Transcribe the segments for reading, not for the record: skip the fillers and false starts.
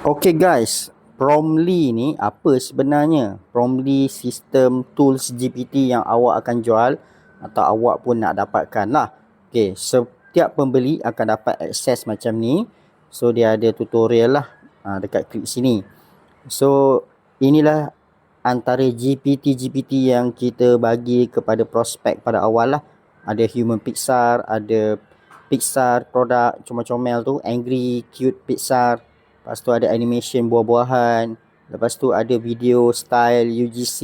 Okay guys, Promly ni apa sebenarnya? Promly sistem tools GPT yang awak akan jual atau awak pun nak dapatkan lah. Okay, setiap pembeli akan dapat akses macam ni. So dia ada tutorial lah dekat klik sini. So inilah antara GPT-GPT yang kita bagi kepada prospek pada awal lah. Ada Human Pixar, ada Pixar produk comel-comel tu, Angry Cute Pixar. Lepas tu ada animation buah-buahan. Lepas tu ada video style UGC,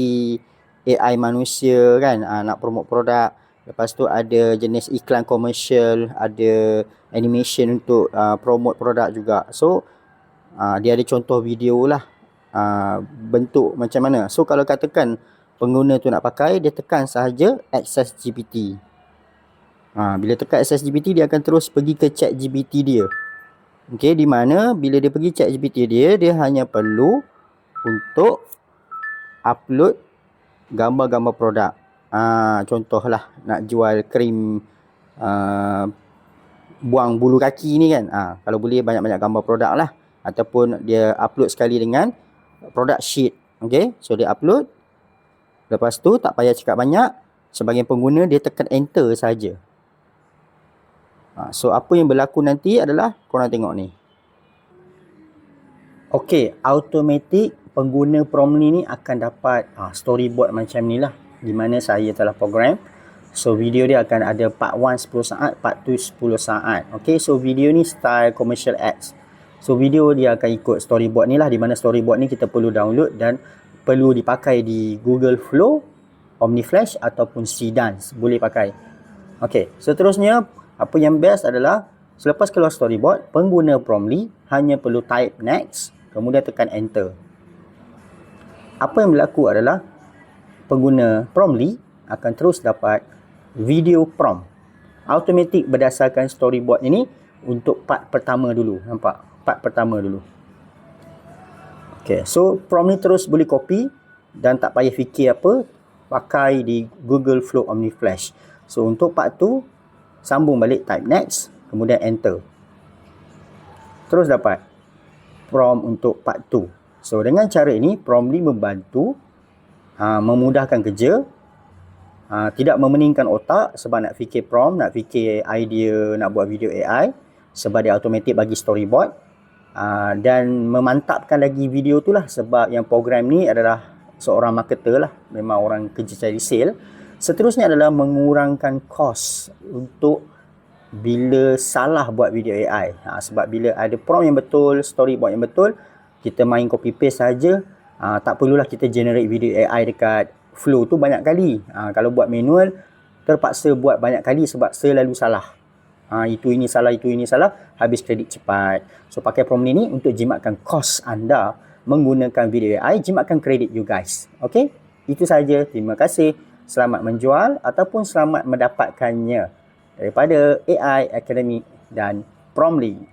AI manusia kan, nak promote produk. Lepas tu ada jenis iklan komersial, ada animation untuk promote produk juga. So dia ada contoh video lah, bentuk macam mana. So kalau katakan pengguna tu nak pakai, dia tekan sahaja Access GPT. Bila tekan Access GPT, dia akan terus pergi ke chat GPT dia. Okey, di mana bila dia pergi chat GPT dia hanya perlu untuk upload gambar-gambar produk. Contohlah nak jual krim buang bulu kaki ni kan. Kalau boleh banyak-banyak gambar produk lah. Ataupun dia upload sekali dengan product sheet. Okey, so dia upload. Lepas tu tak payah cakap banyak. Sebagai pengguna dia tekan enter saja. So apa yang berlaku nanti adalah korang tengok ni. Okey, automatic pengguna Promly ni akan dapat storyboard macam ni lah, di mana saya telah program. So video dia akan ada part 1 10 saat, part 2 10 saat. Okey, so video ni style commercial ads. So video dia akan ikut storyboard ni lah, di mana storyboard ni kita perlu download dan perlu dipakai di Google Flow, OmniFlash ataupun Seedance, boleh pakai. Okey, seterusnya apa yang best adalah selepas keluar storyboard, pengguna Promly hanya perlu type next, kemudian tekan enter. Apa yang berlaku adalah pengguna Promly akan terus dapat video prompt automatik berdasarkan storyboard ini untuk part pertama dulu. Nampak? Part pertama dulu. Okay, so prompt ni terus boleh copy dan tak payah fikir apa, pakai di Google Flow OmniFlash. So untuk part tu, sambung balik, type next, kemudian enter. Terus dapat prompt untuk part 2. So dengan cara ini, Promly membantu memudahkan kerja, tidak memeningkan otak sebab nak fikir prompt, nak fikir idea, nak buat video AI, sebab dia automatik bagi storyboard, dan memantapkan lagi video tu lah, sebab yang program ni adalah seorang marketer lah, memang orang kerja cari sale. Seterusnya adalah mengurangkan kos untuk bila salah buat video AI. Sebab bila ada prompt yang betul, storyboard yang betul, kita main copy paste saja. Tak perlulah kita generate video AI dekat Flow tu banyak kali. Kalau buat manual, terpaksa buat banyak kali sebab selalu salah. Itu ini salah, habis kredit cepat. So pakai prompt ni untuk jimatkan kos anda menggunakan video AI, jimatkan kredit you guys. Okay, itu saja. Terima kasih. Selamat menjual ataupun selamat mendapatkannya daripada AI Academy dan Promly.